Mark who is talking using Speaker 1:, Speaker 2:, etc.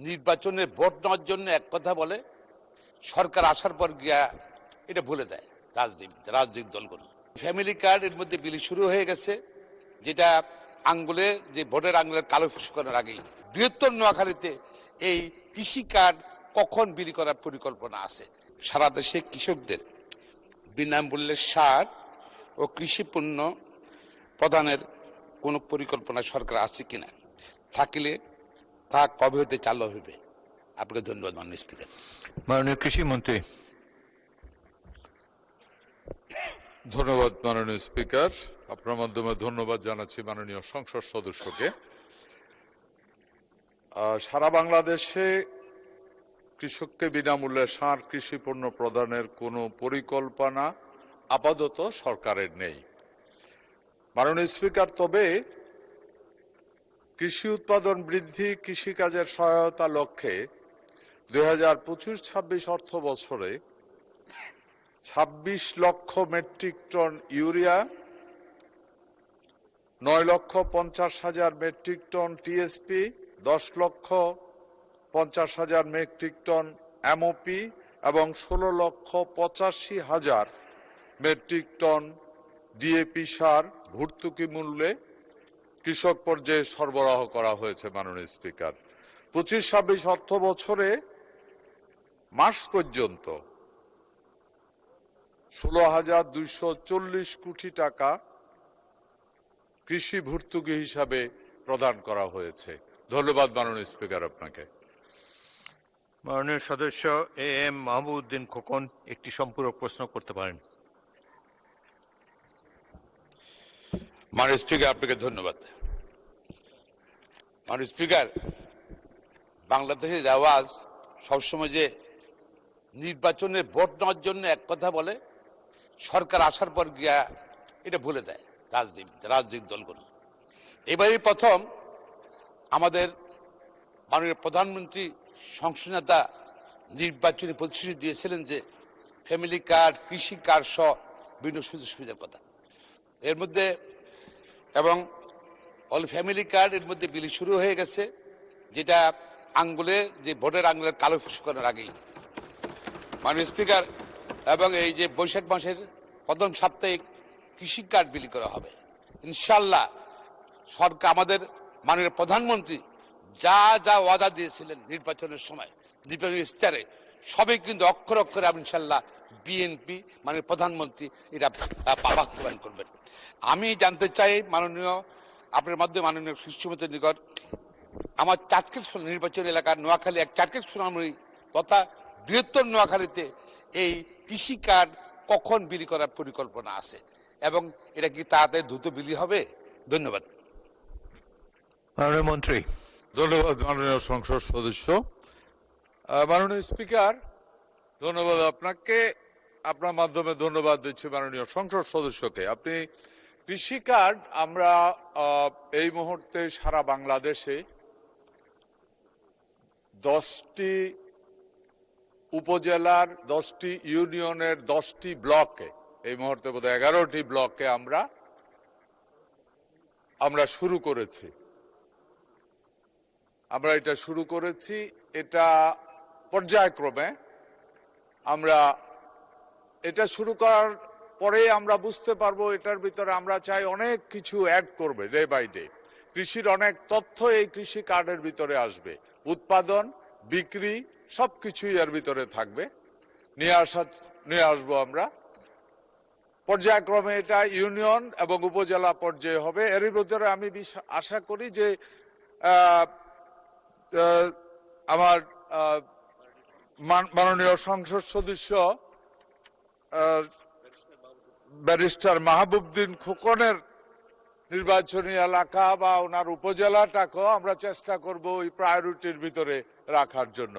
Speaker 1: নির্বাচনে ভোট নেওয়ার জন্য এক কথা বলে, সরকার আসার পর গিয়া এটা ভুলে দেয় রাজনৈতিক দলগুলো। ফ্যামিলি কার্ড এর মধ্যে বিলি শুরু হয়ে গেছে, যেটা আঙ্গুলে যে ভোটের আঙ্গুলের কালো ফুসকানোর আগেই বৃহত্তর নোয়াখালীতে এই কৃষি কার্ড কখন বিলি করার পরিকল্পনা আছে। সারা দেশে কৃষকদের বিনামূল্যে সার ও কৃষি পণ্য প্রদানের কোন পরিকল্পনা সরকার আছে কিনা, থাকলে তা কবে হতে চালু হবে? আপনাকে ধন্যবাদ মাননীয় স্পিকার।
Speaker 2: মাননীয় কৃষি মন্ত্রী।
Speaker 3: ধন্যবাদ মাননীয় স্পিকার। আপনার মাধ্যমে ধন্যবাদ জানাচ্ছি মাননীয় সংসদ সদস্যকে। সারা বাংলাদেশে কৃষককে বিনামূল্যে সার কৃষি পণ্য প্রদানের কোনো পরিকল্পনা আপাতত সরকারের নেই মাননীয় স্পিকার। তবে কৃষি উৎপাদন বৃদ্ধি, কৃষিকাজের সহায়তা লক্ষ্যে 2025-26 অর্থ বছরে 26 লক্ষ metric ton urea, 9,50,000 metric ton TSP, 10,50,000 metric ton MOP এবং 16,85,000 মেট্রিক টন ডিএপি সার ভর্তুকি মূল্যে কৃষক পর্যায়ে সরবরাহ করা হয়েছে মাননীয় স্পিকার। 25-26 অর্থ বছরে মার্চ পর্যন্ত 16,240 কোটি টাকা কৃষি ভর্তুকি হিসাবে প্রদান করা হয়েছে। ধন্যবাদ মাননীয় স্পিকার আপনাকে।
Speaker 2: মাননীয় সদস্য এ এম মাহমুদউদ্দিন খোকন একটি সম্পূরক প্রশ্ন করতে পারেন।
Speaker 1: মাননীয় স্পিকার, আপনাকে ধন্যবাদ। মাননীয় স্পিকার, বাংলাদেশের আওয়াজ সবসময় যে নির্বাচনে ভোট নেওয়ার জন্য এক কথা বলে, সরকার আসার পর গিয়া এটা ভুলে দেয় রাজনৈতিক দলগুলো। এবারই প্রথম আমাদের মাননীয় প্রধানমন্ত্রী সংসদ নেতা নির্বাচনী প্রতিশ্রুতি দিয়েছিলেন যে ফ্যামিলি কার্ড, কৃষি কার্ড সহ বিভিন্ন সুযোগ সুবিধার কথা এর মধ্যে, এবং অল ফ্যামিলি কার্ড এর মধ্যে বিলি শুরু হয়ে গেছে, যেটা আঙ্গুলে যে ভোটের আঙ্গুলের কালো ফুসকানোর আগেই মাননীয় স্পিকার। এবং এই যে বৈশাখ মাসের প্রথম সাপ্তাহিক কৃষি কার্ড বিলি করা হবে ইনশাল্লাহ। সরকার, আমাদের মাননীয় প্রধানমন্ত্রী যা যা ওয়াদা দিয়েছিলেন নির্বাচনের সময় নির্বাচনী ইস্তারে, সবই কিন্তু অক্ষর অক্ষরে ইনশাল্লাহ বিএনপি মাননীয় প্রধানমন্ত্রী এটা বাস্তবায়ন করবেন। আমি জানতে চাই মাননীয় আপনার মাধ্যমে মাননীয় কৃষিমন্ত্রীর নিকট, আমার চাটকিল নির্বাচনী এলাকার নোয়াখালী এক চাটকিল সোনামুড়ি তথা বৃহত্তর নোয়াখালীতে এই কৃষি কার্ড কখন বিলি করার পরিকল্পনা আছে এবং এটা কি তাড়াতাড়ি দ্রুত বিলি হবে? ধন্যবাদ
Speaker 2: মাননীয় মন্ত্রী।
Speaker 3: ধন্যবাদ মাননীয় সংসদ সদস্য। মাননীয় স্পিকার, ধন্যবাদ আপনাকে। আপনার মাধ্যমে ধন্যবাদ দিচ্ছি মাননীয় সংসদ সদস্যকে। আপনি কৃষি কার্ড, আমরা এই মুহূর্তে সারা বাংলাদেশে 10টি উপজেলার 10টি ইউনিয়নের 10টি ব্লকে, এই মুহূর্তে বোধহয় 11টি ব্লকে আমরা শুরু করেছি। আমরা এটা শুরু করেছি, এটা পর্যায়ক্রমে আমরা এটা শুরু করার পরে আমরা বুঝতে পারবো এটার ভিতরে আমরা চাই অনেক কিছু অ্যাড করবে ডে বাই ডে। কৃষির অনেক তথ্য এই কৃষি কার্ডের ভিতরে আসবে, উৎপাদন, বিক্রি সবকিছুই এর ভিতরে থাকবে। নিয়ে আসবো আমরা পর্যায়ক্রমে, এটা ইউনিয়ন এবং উপজেলা পর্যায়ে হবে। এর ভিতরে আমি আশা করি যে আমার মাননীয় সংসদ সদস্য ব্যারিস্টার মাহবুবউদ্দিন খোকনের নির্বাচনী এলাকা বা ওনার উপজেলাটাকেও আমরা চেষ্টা করব ওই প্রায়োরিটির ভিতরে রাখার জন্য।